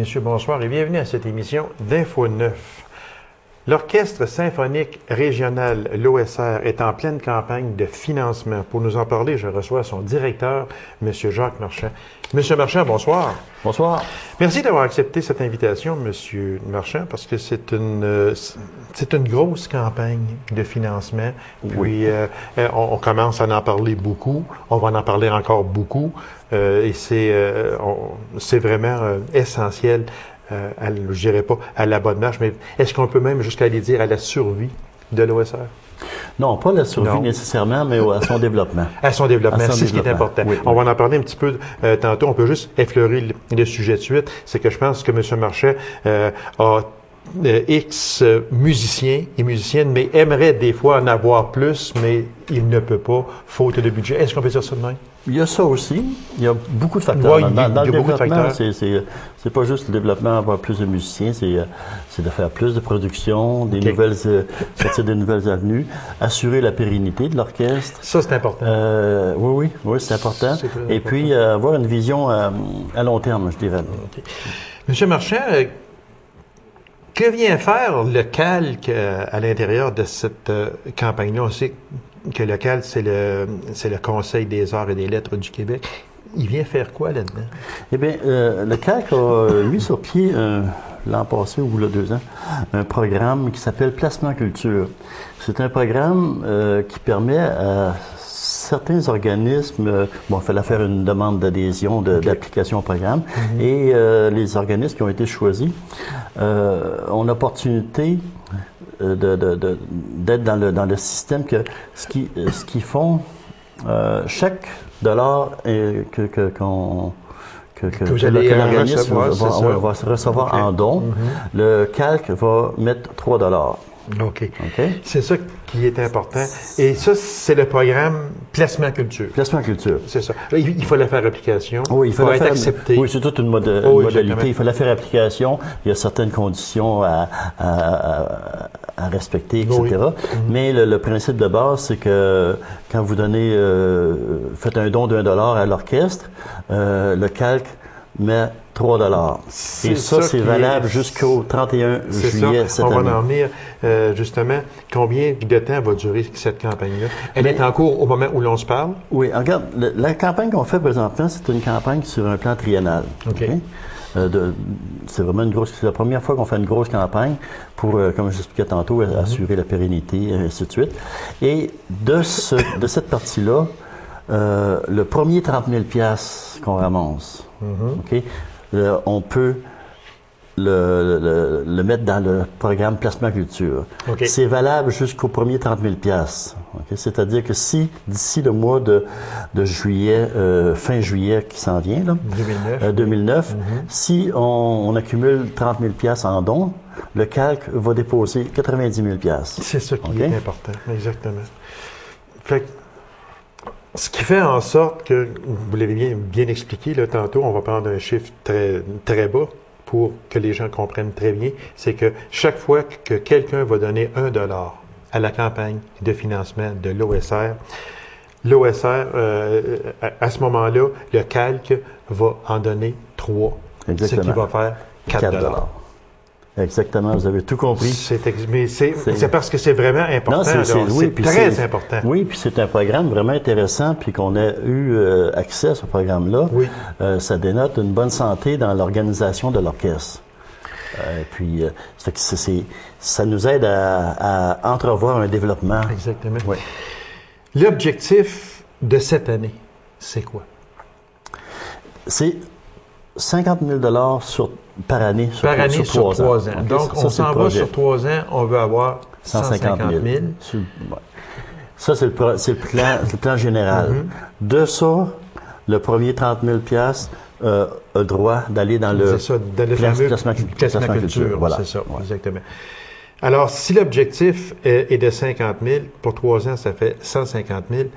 messieurs, bonsoir et bienvenue à cette émission d'Info 9. L'Orchestre symphonique régional, l'OSR, est en pleine campagne de financement. Pour nous en parler, je reçois son directeur, M. Jacques Marchand. M. Marchand, bonsoir. Bonsoir. Merci d'avoir accepté cette invitation, M. Marchand, parce que c'est une grosse campagne de financement. Oui. Puis, on commence à en parler beaucoup. On va en parler encore beaucoup. Et c'est vraiment essentiel. Je dirais pas à la bonne marche, mais est-ce qu'on peut même jusqu'à aller dire à la survie de l'OSR? Non, pas la survie nécessairement, mais à son développement. À son développement, c'est ce qui est important. Oui, on va en parler un petit peu tantôt. On peut juste effleurer le sujet de suite. C'est que je pense que M. Marchand a X musiciens et musiciennes, mais aimerait des fois en avoir plus, mais il ne peut pas, faute de budget. Est-ce qu'on peut dire ça de même? Il y a ça aussi. Il y a beaucoup de facteurs. Oui, dans le beaucoup de développement, facteurs. c'est pas juste le développement, avoir plus de musiciens, c'est de faire plus de production, des nouvelles, sortir des nouvelles avenues, assurer la pérennité de l'orchestre. Ça, c'est important. Oui, c'est important. Et puis, avoir une vision à long terme, je dirais. Okay. Monsieur Marchand, que vient faire le calque à l'intérieur de cette campagne-là? On sait que le calque, c'est le Conseil des arts et des lettres du Québec. Il vient faire quoi là-dedans? Eh bien, le calque a mis sur pied, l'an passé ou il y a 2 ans, un programme qui s'appelle Placement Culture. C'est un programme qui permet à certains organismes, il fallait faire une demande d'adhésion, d'application au programme, et les organismes qui ont été choisis ont l'opportunité d'être dans le système que ce qu'ils font, chaque dollar que l'organisme va recevoir en don, le calque va mettre 3 dollars. OK. C'est ça qui est important. Et ça, c'est le programme Placement Culture. Placement Culture. C'est ça. Il faut la faire application. Oui, il faut être accepté. Oui, c'est toute une modalité. Il faut la faire application. Il y a certaines conditions à respecter, etc. Mais le principe de base, c'est que quand vous donnez, faites un don d'1 dollar à l'orchestre, le calque met 3 dollars. Et ça, c'est valable jusqu'au 31 juillet cette année. On va en venir, justement. Combien de temps va durer cette campagne-là? Elle est en cours au moment où l'on se parle? Oui, regarde, la campagne qu'on fait présentement, c'est une campagne sur un plan triennal. OK. C'est vraiment c'est la première fois qu'on fait une grosse campagne pour, comme j'expliquais tantôt, assurer la pérennité, et ainsi de suite. Et de cette partie-là, le premier 30 000 $ qu'on ramasse, OK? On peut le mettre dans le programme Placement Culture. Okay. C'est valable jusqu'au premier 30 000 $. Okay? C'est-à-dire que si, d'ici le mois de juillet, fin juillet qui s'en vient, là, 2009, si on accumule 30 000 $ en dons, le calque va déposer 90 000 $. C'est ça qui est important, exactement. Fait que, ce qui fait en sorte que, vous l'avez bien expliqué là, tantôt, on va prendre un chiffre très, très bas pour que les gens comprennent très bien, c'est que chaque fois que quelqu'un va donner 1 dollar à la campagne de financement de l'OSR, à ce moment-là, le calque va en donner 3, exactement. Ce qui va faire 4 dollars. Exactement, vous avez tout compris. C'est parce que c'est vraiment important. C'est très important. Oui, puis c'est un programme vraiment intéressant, puis qu'on a eu accès à ce programme-là. Oui. Ça dénote une bonne santé dans l'organisation de l'orchestre. Puis, ça nous aide à entrevoir un développement. Exactement. Oui. L'objectif de cette année, c'est quoi? C'est 50 000 $ par année sur 3 ans. Okay? Donc, on s'en va sur 3 ans, on veut avoir 150 000. Ça, c'est le plan général. De ça, le premier 30 000 $ a le droit d'aller dans le placement culture. Voilà. C'est ça, exactement. Alors, si l'objectif est de 50 000, pour 3 ans, ça fait 150 000,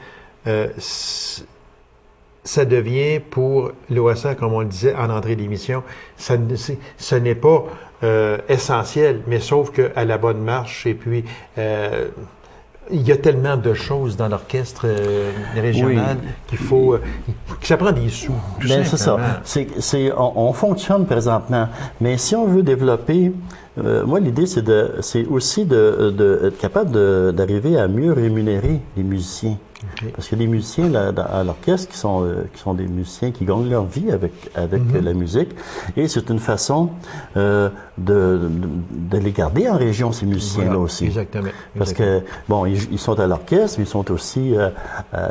ça devient pour l'OSR, comme on le disait en entrée d'émission, ce n'est pas essentiel, mais sauf qu'à la bonne marche, et puis il y a tellement de choses dans l'orchestre régional qu'il faut que ça prend des sous. Bien, c'est ça. On fonctionne présentement, mais si on veut développer, moi l'idée c'est aussi d'être capable d'arriver à mieux rémunérer les musiciens. Okay. Parce que les musiciens à l'orchestre qui sont des musiciens qui gagnent leur vie avec la musique, et c'est une façon de les garder en région, ces musiciens-là aussi. Exactement. Parce que bon, ils sont à l'orchestre, mais ils sont aussi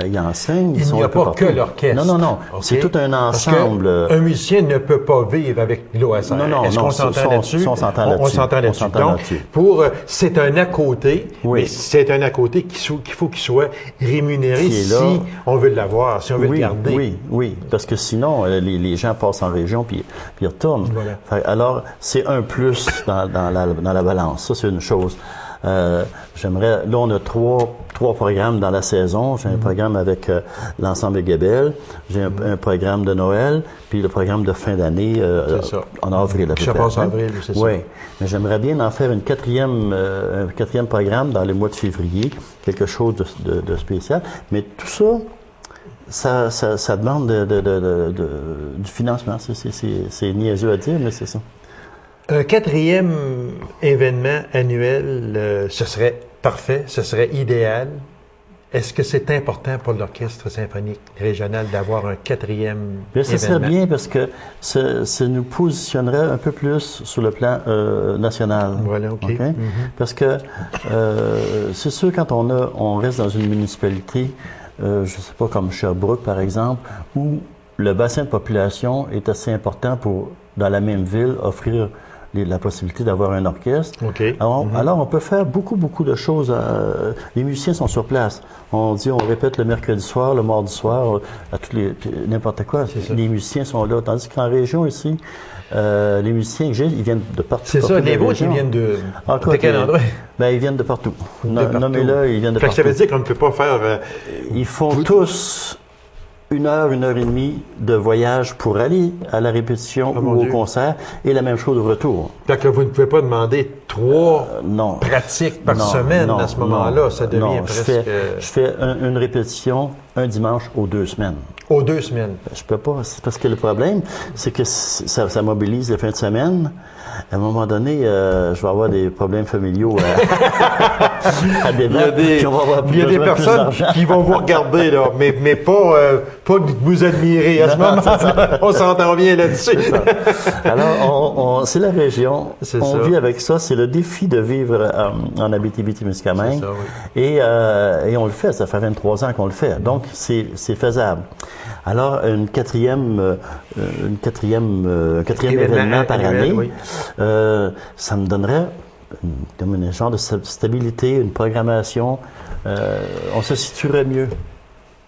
ils enseignent. Il n'y a pas que l'orchestre. Non. Okay. C'est tout un ensemble. Un musicien ne peut pas vivre avec l'OSR. Est-ce qu'on s'entend là-dessus? On s'entend là-dessus. On s'entend là-dessus. Donc, c'est un à côté, mais c'est un à côté qu'il faut qu'il soit rémunéré si on veut l'avoir, si on veut le garder. Oui, parce que sinon, les gens passent en région puis ils retournent. Voilà. Alors, c'est un plus dans la balance. Ça, c'est une chose. Là, on a trois programmes dans la saison. J'ai un programme avec l'ensemble Gabelle, j'ai un programme de Noël, puis le programme de fin d'année en avril. Ça passe en avril, c'est ça. Oui, mais j'aimerais bien en faire un quatrième programme dans le mois de février, quelque chose de spécial. Mais tout ça, ça demande du financement. C'est niaiseux à dire, mais c'est ça. Un quatrième événement annuel, ce serait parfait, ce serait idéal. Est-ce que c'est important pour l'Orchestre symphonique régional d'avoir un quatrième événement? Ça serait bien parce que ça nous positionnerait un peu plus sur le plan national. Voilà, OK. Okay? Parce que c'est sûr, quand on reste dans une municipalité, je ne sais pas, comme Sherbrooke, par exemple, où le bassin de population est assez important pour, dans la même ville, offrir la possibilité d'avoir un orchestre. Okay. Alors, on peut faire beaucoup de choses. Les musiciens sont sur place. On répète le mercredi soir, le mardi soir, n'importe quoi. Les musiciens sont là. Tandis qu'en région ici, les musiciens que j'ai, ils viennent de partout. C'est ça, les vôtres, ils viennent de quel endroit? Ils viennent de partout. Nommez-le, ils viennent de partout. Ça veut dire qu'on ne peut pas faire... Ils font tous 1 heure et demie de voyage pour aller à la répétition ou au concert, et la même chose au retour. Donc que vous ne pouvez pas demander 3 pratiques par semaine à ce moment-là. Ça devient presque... Je fais une répétition un dimanche aux 2 semaines. Aux 2 semaines? Je peux pas. C'est parce que le problème, c'est que ça mobilise les fins de semaine. À un moment donné, je vais avoir des problèmes familiaux à débattre. Il y a des personnes qui vont vous regarder, là, mais pas vous admirer. À ce moment-là, on s'entend bien là-dessus. Alors, c'est la région. On vit avec ça. C'est le défi de vivre en Abitibi-Témiscamingue. Et on le fait. Ça fait 23 ans qu'on le fait. Donc, c'est faisable. Alors, un quatrième événement par année, ça me donnerait comme un genre de stabilité, une programmation. On se situerait mieux.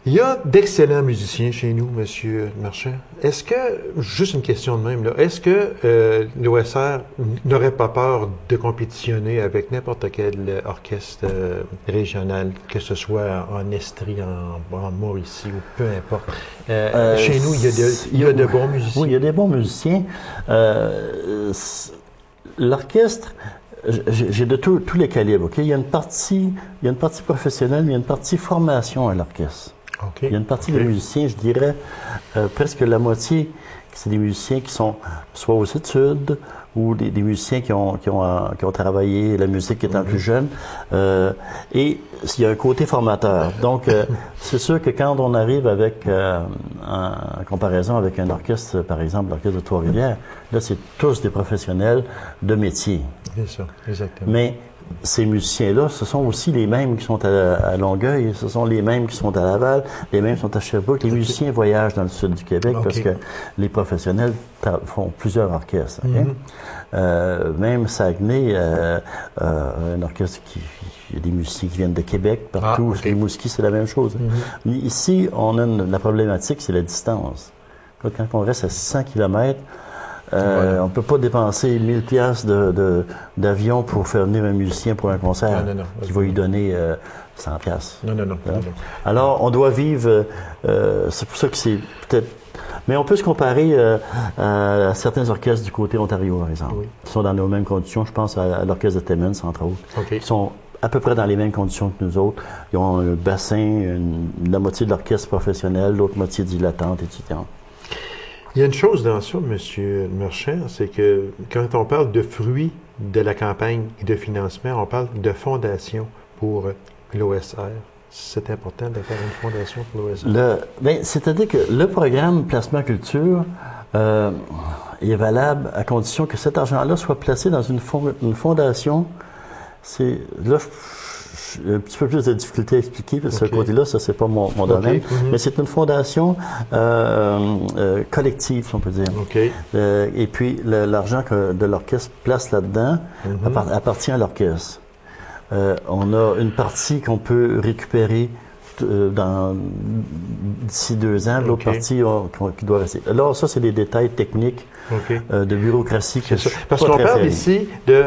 Il y a d'excellents musiciens chez nous, Monsieur Marchand. Est-ce que, juste une question de même, là, est-ce que l'OSR n'aurait pas peur de compétitionner avec n'importe quel orchestre régional, que ce soit en Estrie, en Mauricie ou peu importe? Chez nous, il y a de bons musiciens. Oui, il y a des bons musiciens. L'orchestre, j'ai de tous les calibres. Okay? Il y a une partie professionnelle, mais il y a une partie formation à l'orchestre. Okay. Il y a une partie des musiciens, je dirais, presque la moitié, c'est des musiciens qui sont soit aux études ou des musiciens qui ont travaillé la musique étant plus jeune. Et il y a un côté formateur. Donc, c'est sûr que quand on arrive avec, en comparaison avec un orchestre, par exemple, l'orchestre de Trois-Rivières, là, c'est tous des professionnels de métier. C'est ça, exactement. Mais ces musiciens-là, ce sont aussi les mêmes qui sont à Longueuil, ce sont les mêmes qui sont à Laval, les mêmes qui sont à Sherbrooke. Les musiciens voyagent dans le sud du Québec parce que les professionnels font plusieurs orchestres. Même Saguenay, un orchestre il y a des musiciens qui viennent de Québec, partout. Les Mouskis, c'est la même chose. Ici, on a la problématique, c'est la distance. Quand on reste à 600 km, on ne peut pas dépenser 1000 pièces d'avion pour faire venir un musicien pour un concert qui va lui donner 100 pièces. Non. Alors, on doit vivre... c'est pour ça que c'est peut-être... Mais on peut se comparer à certains orchestres du côté Ontario, par exemple, qui sont dans les mêmes conditions. Je pense à l'orchestre de Timmins, entre autres, qui sont à peu près dans les mêmes conditions que nous autres. Ils ont un bassin, la moitié de l'orchestre professionnel, l'autre moitié dilettante, etc. Il y a une chose dans ça, M. Marchand, c'est que quand on parle de fruits de la campagne et de financement, on parle de fondation pour l'OSR. C'est important de faire une fondation pour l'OSR. C'est-à-dire que le programme Placement Culture est valable à condition que cet argent-là soit placé dans une fondation. Là, j'ai un petit peu plus de difficulté à expliquer, parce que ce côté-là, ça, c'est pas mon domaine. Mais c'est une fondation collective, si on peut dire. Et puis, l'argent de l'orchestre place là-dedans appartient à l'orchestre. On a une partie qu'on peut récupérer d'ici 2 ans, l'autre partie qui doit rester. Alors, ça, c'est des détails techniques de bureaucratie. Parce qu'on parle ici de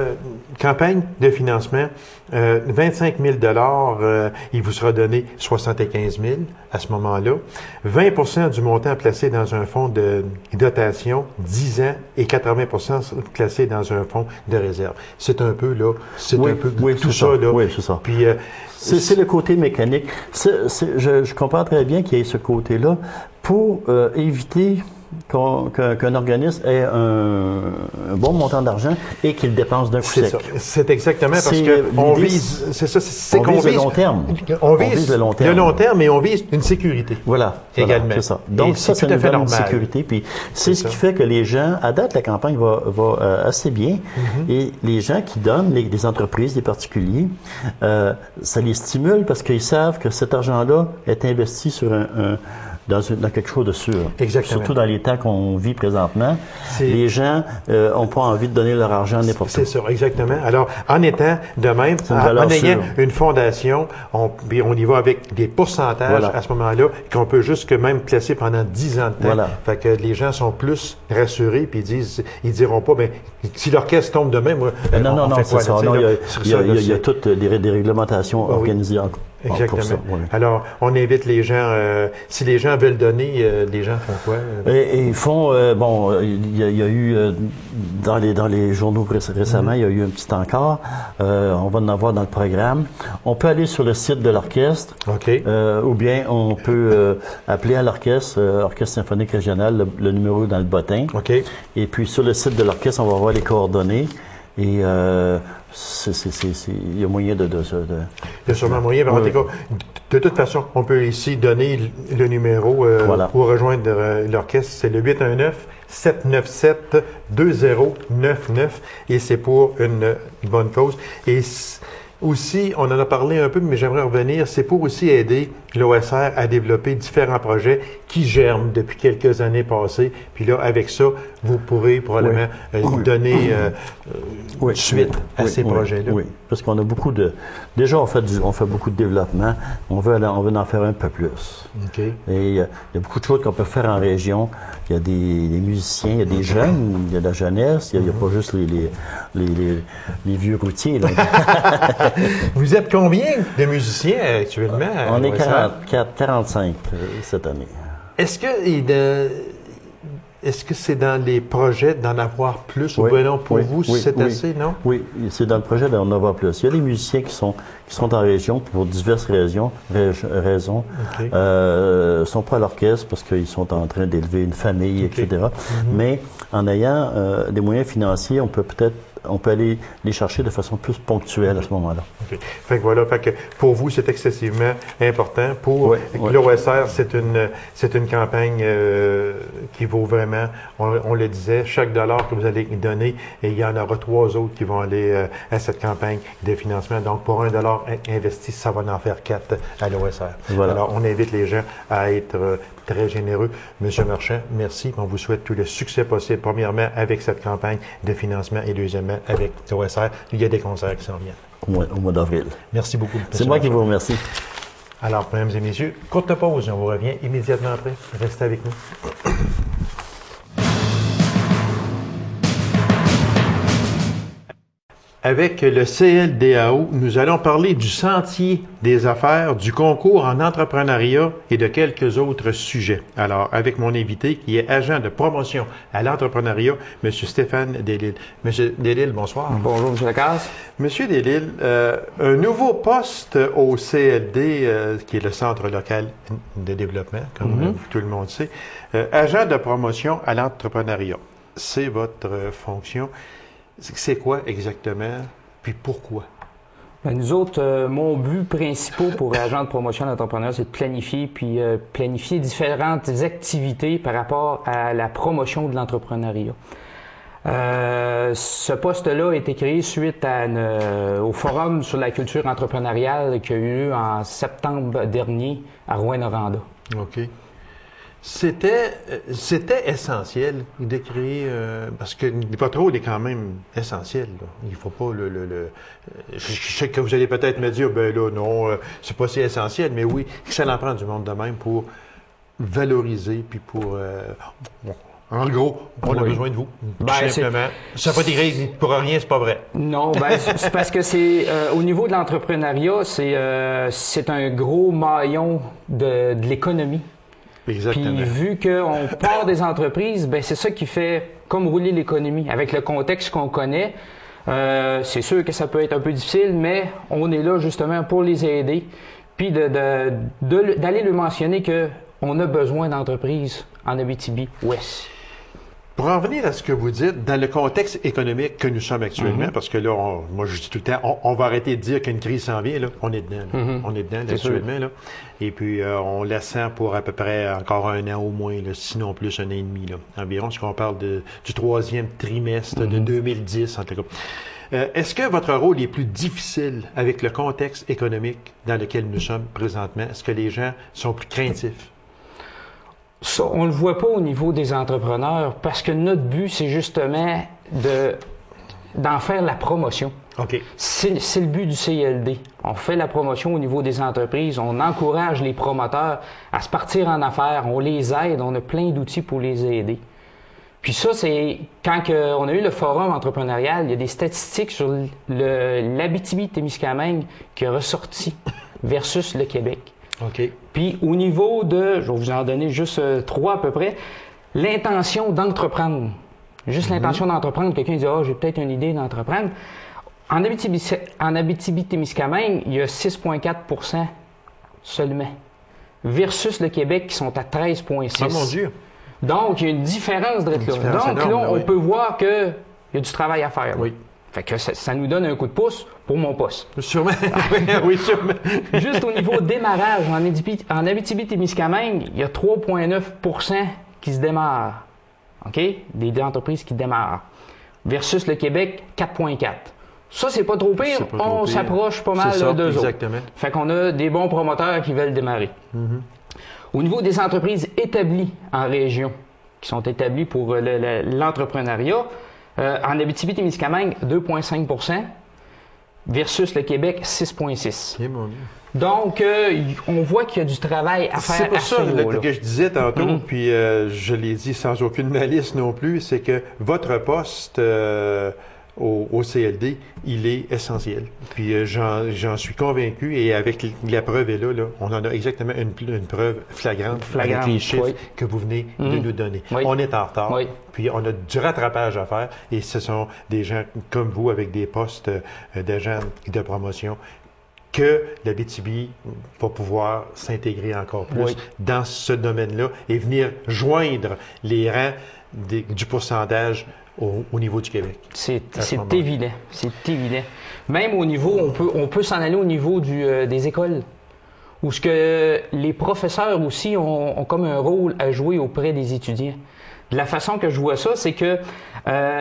campagne de financement, 25 000 il vous sera donné 75 000 à ce moment-là. 20 du montant placé dans un fonds de dotation, 10 ans, et 80 placé dans un fonds de réserve. C'est un peu, là, tout ça, là. Oui, c'est ça. Puis, c'est le côté mécanique. Je comprends très bien qu'il y ait ce côté-là pour éviter qu'un organisme ait un bon montant d'argent et qu'il dépense d'un coup sec. C'est exactement parce qu'on vise, c'est qu'on vise le long terme. On vise le long terme, et on vise une sécurité. Voilà, également. C'est ça. Donc ça nous donne une sécurité. Puis c'est ce qui fait que les gens, à date, la campagne va assez bien. Et les gens qui donnent, les entreprises, les particuliers, ça les stimule parce qu'ils savent que cet argent-là est investi sur dans quelque chose de sûr. Exactement. Surtout dans les temps qu'on vit présentement. Les gens n'ont pas envie de donner leur argent à n'importe qui. C'est ça, exactement. Alors, en étant de même, en ayant une fondation, on y va avec des pourcentages à ce moment-là, qu'on peut juste même placer pendant 10 ans de temps. Fait que les gens sont plus rassurés, puis ils diront pas, ben, si l'orchestre tombe demain, moi, non, c'est ça. Il y a toutes des réglementations organisées encore. Exactement. Ça, alors, on invite les gens, si les gens veulent donner, les gens font quoi? Et ils font, il y a eu, dans les journaux récemment, il y a eu un petit encart. On va en avoir dans le programme. On peut aller sur le site de l'orchestre. Ou bien on peut appeler à l'orchestre, Orchestre symphonique régional, le numéro dans le bottin. Et puis sur le site de l'orchestre, on va voir les coordonnées. Et il y a moyen de Il y a sûrement moyen. De toute façon, on peut ici donner le numéro pour rejoindre l'orchestre. C'est le 819-797-2099 et c'est pour une bonne cause. Et aussi, on en a parlé un peu, mais j'aimerais revenir, c'est pour aussi aider l'OSR à développer différents projets qui germent depuis quelques années passées. Puis là, avec ça, vous pourrez probablement donner suite à ces projets-là. Oui, parce qu'on a beaucoup de... Déjà, on fait beaucoup de développement. On veut en faire un peu plus. Et il y a beaucoup de choses qu'on peut faire en région. Il y a des musiciens, il y a des jeunes, il y a de la jeunesse, il n'y a pas juste les vieux routiers. Là. Vous êtes combien de musiciens actuellement? On est 45 cette année. Est-ce que c'est dans les projets d'en avoir plus ou bien non pour vous, c'est assez, non? Oui, c'est dans le projet d'en avoir plus. Il y a des musiciens qui sont en région pour diverses raisons. Sont pas à l'orchestre parce qu'ils sont en train d'élever une famille, etc. Mais en ayant des moyens financiers, on peut aller les chercher de façon plus ponctuelle à ce moment-là. Fait que voilà, pour vous, c'est excessivement important. Pour l'OSR, c'est une campagne qui vaut vraiment, on le disait, chaque dollar que vous allez donner, et il y en aura 3 autres qui vont aller à cette campagne de financement. Donc, pour $1 investi, ça va en faire 4 à l'OSR. Alors, on invite les gens à être très généreux. Monsieur Marchand, merci. On vous souhaite tout le succès possible, premièrement, avec cette campagne de financement et deuxièmement, avec l'OSR. Il y a des concerts qui s'en viennent. Au mois d'avril. Merci beaucoup. C'est moi qui vous remercie. Alors, mesdames et messieurs, courte pause. On vous revient immédiatement après. Restez avec nous. Avec le CLDAO, nous allons parler du sentier des affaires, du concours en entrepreneuriat et de quelques autres sujets. Alors, avec mon invité qui est agent de promotion à l'entrepreneuriat, M. Stéphane Delisle. M. Delisle, bonsoir. Bonjour, M. Lacasse. M. Delisle, un nouveau poste au CLD, qui est le Centre local de développement, comme tout le monde sait, agent de promotion à l'entrepreneuriat. C'est votre fonction. C'est quoi exactement, puis pourquoi? Ben, nous autres, mon but principal pour agent de promotion à l'entrepreneuriat, c'est de planifier, puis planifier différentes activités par rapport à la promotion de l'entrepreneuriat. Ce poste-là a été créé suite au forum sur la culture entrepreneuriale qui a eu lieu en septembre dernier à Rouyn-Noranda. OK. C'était essentiel de créer, parce que le contrôle est quand même essentiel. Là. Il ne faut pas je sais que vous allez peut-être me dire, ben là, non, c'est pas si essentiel, mais oui, ça en prend du monde de même pour valoriser, puis pour... en gros, on a besoin de vous, tout simplement. Ça n'a pas été pour rien, c'est pas vrai. Non, ben, c'est parce que c'est au niveau de l'entrepreneuriat, c'est un gros maillon de l'économie. Exactement. Puis vu qu'on part des entreprises, ben c'est ça qui fait comme rouler l'économie. Avec le contexte qu'on connaît, c'est sûr que ça peut être un peu difficile, mais on est là justement pour les aider, puis d'aller lui mentionner qu'on a besoin d'entreprises en Abitibi-Ouest. Pour en venir à ce que vous dites, dans le contexte économique que nous sommes actuellement, parce que là, moi je dis tout le temps, on va arrêter de dire qu'une crise s'en vient, là. On est dedans. Là. On est dedans là, actuellement. Là. Et puis, on la sent pour à peu près encore un an au moins, là, sinon plus un an et demi là, environ, parce qu'on parle du troisième trimestre de 2010 en tout cas. Est-ce que votre rôle est plus difficile avec le contexte économique dans lequel nous sommes présentement? Est-ce que les gens sont plus craintifs? Ça, on ne le voit pas au niveau des entrepreneurs parce que notre but, c'est justement d'en faire la promotion. OK. C'est le but du CLD. On fait la promotion au niveau des entreprises, on encourage les promoteurs à se partir en affaires, on les aide, on a plein d'outils pour les aider. Puis ça, c'est quand on a eu le forum entrepreneurial, il y a des statistiques sur l'Abitibi-Témiscamingue qui est ressorti versus le Québec. OK. Puis au niveau je vais vous en donner juste 3 à peu près, l'intention d'entreprendre. Juste l'intention d'entreprendre. Quelqu'un dit « Ah, j'ai peut-être une idée d'entreprendre ». En Abitibi-Témiscamingue, il y a 6,4 seulement, versus le Québec qui sont à 13,6. Ah mon Dieu! Donc, il y a une différence de là. Donc énorme, là, on peut voir qu'il y a du travail à faire. Oui. Fait que ça nous donne un coup de pouce pour mon poste. Sûrement. Oui, sûrement. Juste au niveau démarrage, en Abitibi-Témiscamingue, il y a 3,9 qui se démarrent. OK? Des entreprises qui démarrent. Versus le Québec, 4,4. Ça, c'est pas trop pire. On s'approche pas mal d'eux autres. Exactement. Fait qu'on a des bons promoteurs qui veulent démarrer. Au niveau des entreprises établies en région, qui sont établies pour l'entrepreneuriat, en Abitibi-Témiscamingue, 2,5 versus le Québec, 6,6. Donc, on voit qu'il y a du travail à faire. C'est pour ça que je disais tantôt, puis je l'ai dit sans aucune malice non plus, c'est que votre poste au CLD, il est essentiel. Puis j'en suis convaincu, et avec la preuve est là, on en a exactement une preuve flagrante avec les chiffres que vous venez de nous donner. Oui. On est en retard, oui. Puis on a du rattrapage à faire, et ce sont des gens comme vous avec des postes d'agents de promotion que l'Abitibi va pouvoir s'intégrer encore plus dans ce domaine-là et venir joindre les rangs du pourcentage au niveau du Québec. C'est évident. C'est évident. Même au niveau, on peut s'en aller au niveau des écoles, où ce que les professeurs aussi ont comme un rôle à jouer auprès des étudiants. De la façon que je vois ça, c'est que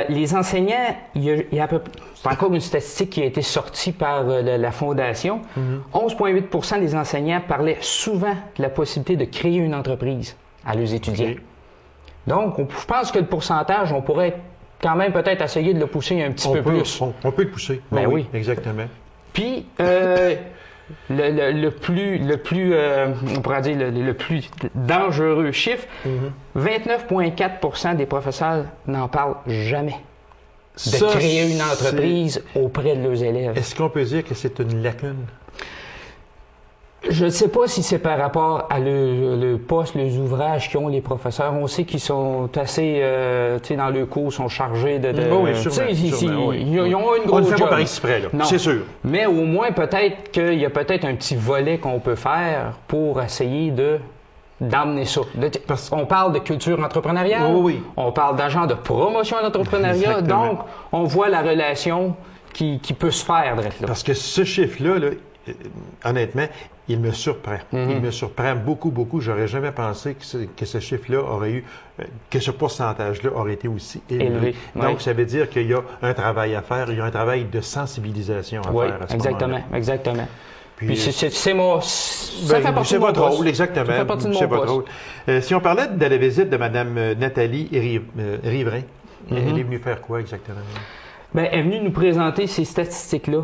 les enseignants, c'est encore une statistique qui a été sortie par la Fondation, 11,8 des enseignants parlaient souvent de la possibilité de créer une entreprise à leurs étudiants. Okay. Donc, je pense que le pourcentage, on pourrait quand même peut-être essayer de le pousser un petit peu plus. On peut le pousser. Ben oui. Exactement. Puis, le plus dangereux chiffre, 29,4 des professeurs n'en parlent jamais. créer une entreprise auprès de leurs élèves. Est-ce qu'on peut dire que c'est une lacune? Je ne sais pas si c'est par rapport à le poste, les ouvrages qu'ont les professeurs. On sait qu'ils sont assez, tu sais, dans le cours, sont chargés de... Oui, sûrement, oui. Ils ont une grosse On ne fait pas job. par exprès, là. Non. C'est sûr. Mais au moins, peut-être qu'il y a peut-être un petit volet qu'on peut faire pour essayer d'amener ça. On parle de culture entrepreneuriale, oui. On parle d'agent de promotion de l'entrepreneuriat, donc on voit la relation qui peut se faire là. Parce que ce chiffre-là, là, honnêtement, il me surprend. Il me surprend beaucoup, beaucoup. J'aurais jamais pensé que ce chiffre-là aurait eu, que ce pourcentage-là aurait été aussi élevé. Donc, ça veut dire qu'il y a un travail à faire, il y a un travail de sensibilisation à faire à ce moment-là. Exactement. Puis ça fait partie c'est de mon votre poste. rôle, exactement. Ça fait partie de C'est mon votre poste. rôle. Si on parlait de la visite de Mme Nathalie Riverain, elle est venue faire quoi exactement? Bien, elle est venue nous présenter ces statistiques-là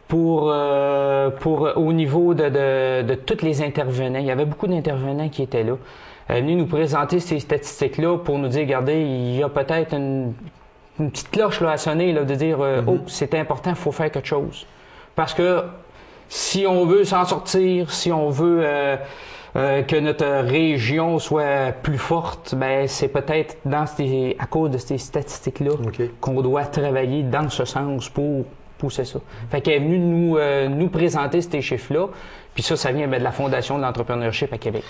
pour au niveau de tous les intervenants. Il y avait beaucoup d'intervenants qui étaient là. Elle est venue nous présenter ces statistiques-là pour nous dire, regardez, il y a peut-être une petite cloche là, à sonner, là, de dire, oh, c'est important, il faut faire quelque chose. Parce que si on veut s'en sortir, si on veut que notre région soit plus forte, ben c'est peut-être à cause de ces statistiques-là qu'on doit travailler dans ce sens pour pousser ça. Fait qu'elle est venue nous présenter ces chiffres-là, puis ça vient de la Fondation de l'entrepreneurship à Québec.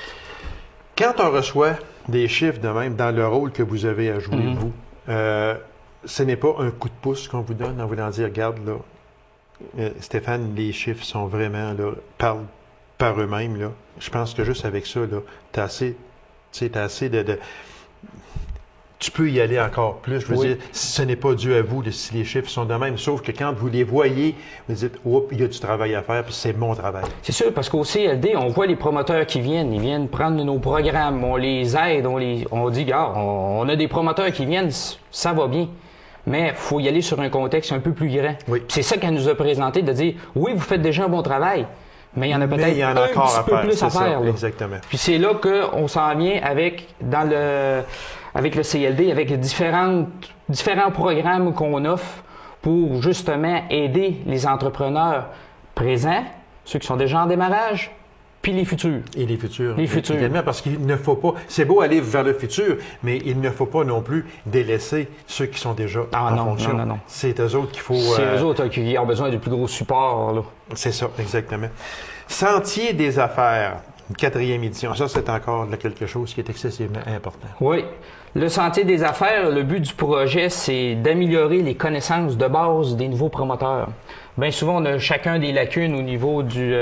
Quand on reçoit des chiffres de même dans le rôle que vous avez à jouer, vous, ce n'est pas un coup de pouce qu'on vous donne en voulant dire, regarde là, Stéphane, les chiffres sont vraiment, là, parlent par eux-mêmes, là. Je pense que juste avec ça, là, t'as assez de... Tu peux y aller encore plus. Je veux dire, ce n'est pas dû à vous si les chiffres sont de même, sauf que quand vous les voyez, vous dites, oups, il y a du travail à faire, puis c'est mon travail. C'est sûr, parce qu'au CLD, on voit les promoteurs qui viennent, ils viennent prendre nos programmes, on les aide, on dit, regarde, on a des promoteurs qui viennent, ça va bien. Mais il faut y aller sur un contexte un peu plus grand. C'est ça qu'elle nous a présenté, de dire, oui, vous faites déjà un bon travail, mais il y en a peut-être un petit peu plus à faire. Là. Exactement. Puis c'est là qu'on s'en vient avec le CLD, avec différents programmes qu'on offre pour justement aider les entrepreneurs présents, ceux qui sont déjà en démarrage, puis les futurs. Et les futurs. Les futurs. Également, parce qu'il ne faut pas... C'est beau aller vers le futur, mais il ne faut pas non plus délaisser ceux qui sont déjà en fonction. Non. C'est eux autres qu'il faut... C'est eux autres qui ont besoin du plus gros support. Là. C'est ça, exactement. Sentier des affaires, une 4e édition. Ça, c'est encore quelque chose qui est excessivement important. Oui. Le Sentier des affaires, le but du projet, c'est d'améliorer les connaissances de base des nouveaux promoteurs. Bien souvent, on a chacun des lacunes au niveau du...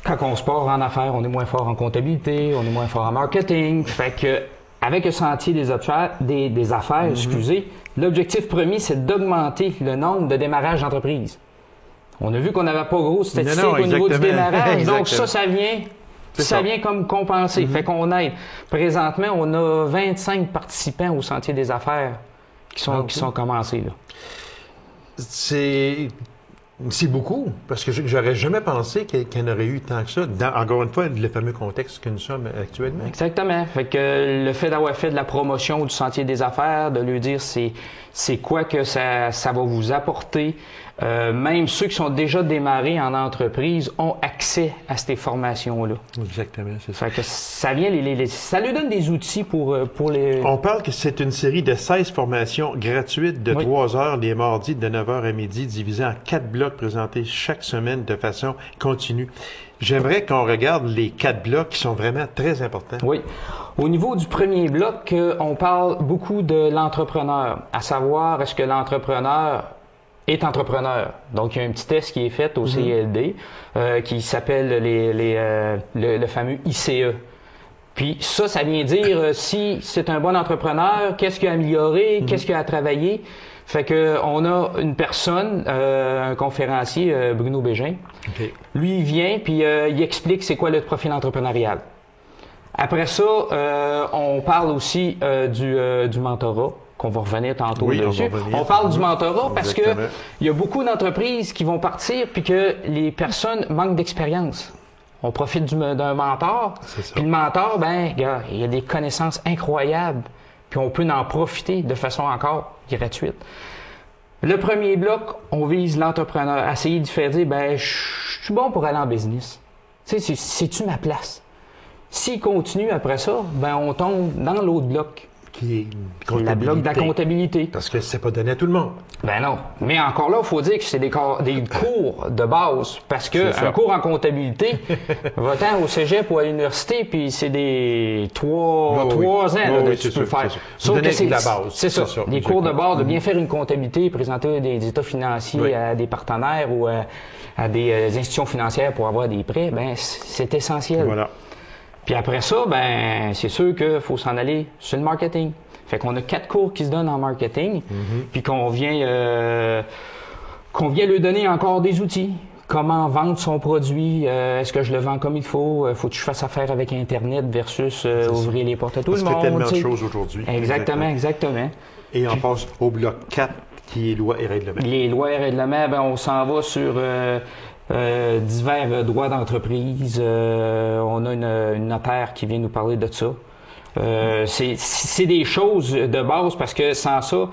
Quand on se part en affaires, on est moins fort en comptabilité, on est moins fort en marketing. Fait que avec le Sentier des affaires, excusez, l'objectif premier, c'est d'augmenter le nombre de démarrages d'entreprise. On a vu qu'on n'avait pas gros de statistiques au niveau du démarrage, donc ça vient comme compenser. Fait qu'on aide. Présentement, on a 25 participants au Sentier des affaires qui sont commencés. Là. C'est beaucoup, parce que j'aurais jamais pensé qu'il y en aurait eu tant que ça, encore une fois, le fameux contexte que nous sommes actuellement. Exactement. Fait que le fait d'avoir fait de la promotion du Sentier des affaires, de lui dire c'est quoi que ça va vous apporter, même ceux qui sont déjà démarrés en entreprise ont accès à ces formations-là. Exactement, c'est ça. Fait que ça vient ça lui donne des outils pour les... On parle que c'est une série de 16 formations gratuites de 3 heures les mardis de 9h à midi, divisées en 4 blocs présentés chaque semaine de façon continue. J'aimerais qu'on regarde les 4 blocs qui sont vraiment très importants. Oui. Au niveau du premier bloc, on parle beaucoup de l'entrepreneur, à savoir est-ce que l'entrepreneur est entrepreneur. Donc, il y a un petit test qui est fait au CLD qui s'appelle le fameux ICE. Puis ça vient dire si c'est un bon entrepreneur, qu'est-ce qu'il a amélioré, qu'est-ce qu'il a travaillé. Fait que on a une personne, un conférencier, Bruno Bégin. Lui, il vient puis il explique c'est quoi le profil entrepreneurial. Après ça, on parle aussi du mentorat, qu'on va revenir tantôt dessus. On parle du mentorat parce que il y a beaucoup d'entreprises qui vont partir puis que les personnes manquent d'expérience. On profite d'un mentor. Puis le mentor, il y a des connaissances incroyables. Puis on peut en profiter de façon encore gratuite. Le premier bloc, on vise l'entrepreneur. Essayer de faire dire, ben, je suis bon pour aller en business. Tu sais, c'est-tu ma place? S'il continue après ça, ben, on tombe dans l'autre bloc. Qui est Le bloc de la comptabilité. Parce que c'est pas donné à tout le monde. Ben non. Mais encore là, il faut dire que c'est des cours de base. Parce qu'un cours en comptabilité, va-t'en au cégep ou à l'université, puis c'est des 3 ans là, que tu peux faire. Sauf que c'est la base. C'est ça. Des cours de base, de bien faire une comptabilité, présenter des états financiers à des partenaires ou à des institutions financières pour avoir des prêts, ben c'est essentiel. Voilà. Puis après ça, ben c'est sûr qu'il faut s'en aller sur le marketing. Fait qu'on a 4 cours qui se donnent en marketing, puis qu'on vient lui donner encore des outils. Comment vendre son produit? Est-ce que je le vends comme il faut? Faut que je fasse affaire avec Internet versus ouvrir les portes à tout le monde. Parce qu'il y a tellement de choses aujourd'hui. Exactement. Et on passe au bloc 4, qui est lois et règlements. Les lois et règlements, ben on s'en va sur divers droits d'entreprise. On a une notaire qui vient nous parler de ça. C'est des choses de base parce que sans ça,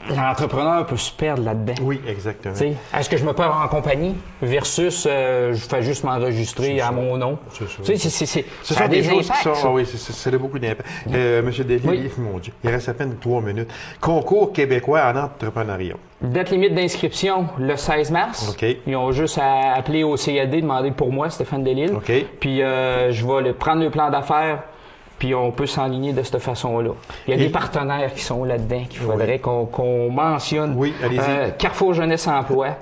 l'entrepreneur peut se perdre là-dedans. Oui, exactement. Est-ce que je me perds en compagnie versus je fais juste m'enregistrer à mon nom? C'est ça. Ce sont des choses qui sont... Ah oui, ça a beaucoup d'impact. Monsieur Delisle, mon Dieu, il reste à peine 3 minutes. Concours québécois en entrepreneuriat. Date limite d'inscription, le 16 mars. OK. Ils ont juste à appeler au CAD, demander pour moi, Stéphane Delisle. OK. Puis je vais prendre le plan d'affaires, puis on peut s'enligner de cette façon-là. Il y a des partenaires qui sont là-dedans qu'il faudrait qu'on mentionne. Oui, allez-y. Carrefour Jeunesse Emploi,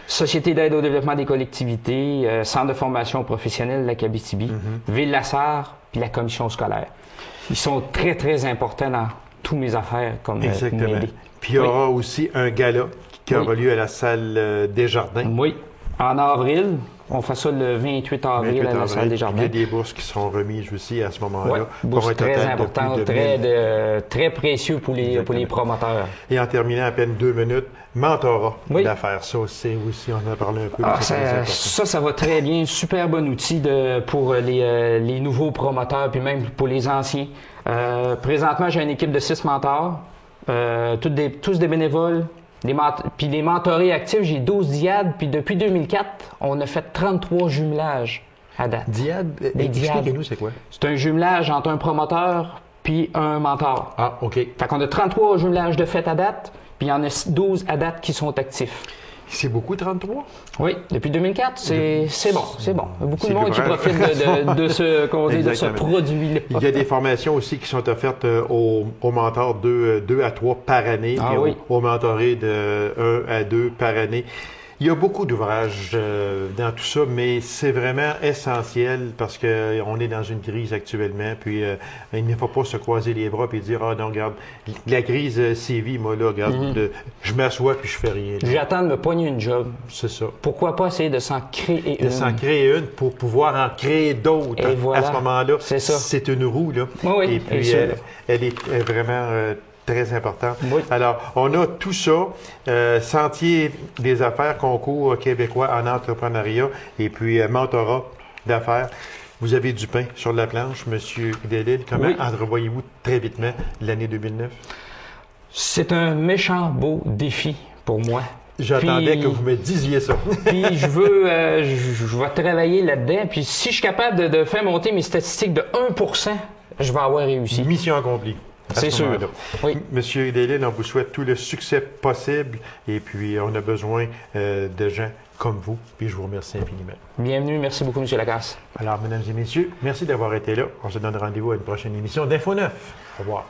Société d'aide au développement des collectivités, Centre de formation professionnelle de la Abitibi, Ville-la-Sarre, puis la commission scolaire. Ils sont très, très importants dans toutes mes affaires comme exactement. Puis il y aura aussi un gala qui aura lieu à la salle Desjardins. Oui, en avril. On fait ça le 28 avril à la salle Desjardins. Il y a des bourses qui seront remises aussi à ce moment-là. Oui, bourses très importantes, très précieux pour les promoteurs. Et en terminant à peine 2 minutes, mentorat d'affaires. Ça aussi, on en a parlé un peu. Ça va très bien. Super bon outil pour les nouveaux promoteurs, puis même pour les anciens. Présentement, j'ai une équipe de 6 mentors, tous des bénévoles. Puis les mentorés actifs, j'ai 12 diades, puis depuis 2004, on a fait 33 jumelages à date. Diades? Expliquez-nous, c'est quoi? C'est un jumelage entre un promoteur puis un mentor. Ah, OK. Fait qu'on a 33 jumelages de fait à date, puis il y en a 12 à date qui sont actifs. C'est beaucoup, 33? Oui, depuis 2004, c'est bon. Il y a beaucoup de monde qui profite de ce produit-là. Il y a des formations aussi qui sont offertes aux mentors 2 à 3 par année, puis aux mentorés de 1 à 2 par année. Il y a beaucoup d'ouvrages dans tout ça, mais c'est vraiment essentiel parce qu'on est dans une crise actuellement, puis il ne faut pas se croiser les bras et dire « Ah non, regarde, la crise sévit, moi là, regarde, je m'assois puis je fais rien. » J'attends de me pogner une job. C'est ça. Pourquoi pas essayer de s'en créer une? De s'en créer une pour pouvoir en créer d'autres. Voilà. À ce moment-là, c'est une roue, là. Oui, et puis, elle est vraiment... très important. Oui. Alors, on a tout ça, Sentier des affaires, concours québécois en entrepreneuriat et puis mentorat d'affaires. Vous avez du pain sur la planche, M. Delisle. Comment entrevoyez-vous très vitement l'année 2009? C'est un méchant beau défi pour moi. J'attendais que vous me disiez ça. Puis je vais travailler là-dedans. Puis si je suis capable de faire monter mes statistiques de 1%, je vais avoir réussi. Mission accomplie. C'est sûr. Oui. Monsieur Delisle, on vous souhaite tout le succès possible et puis on a besoin de gens comme vous. Puis je vous remercie infiniment. Bienvenue. Merci beaucoup, M. Lacasse. Alors, mesdames et messieurs, merci d'avoir été là. On se donne rendez-vous à une prochaine émission d'Info 9. Au revoir.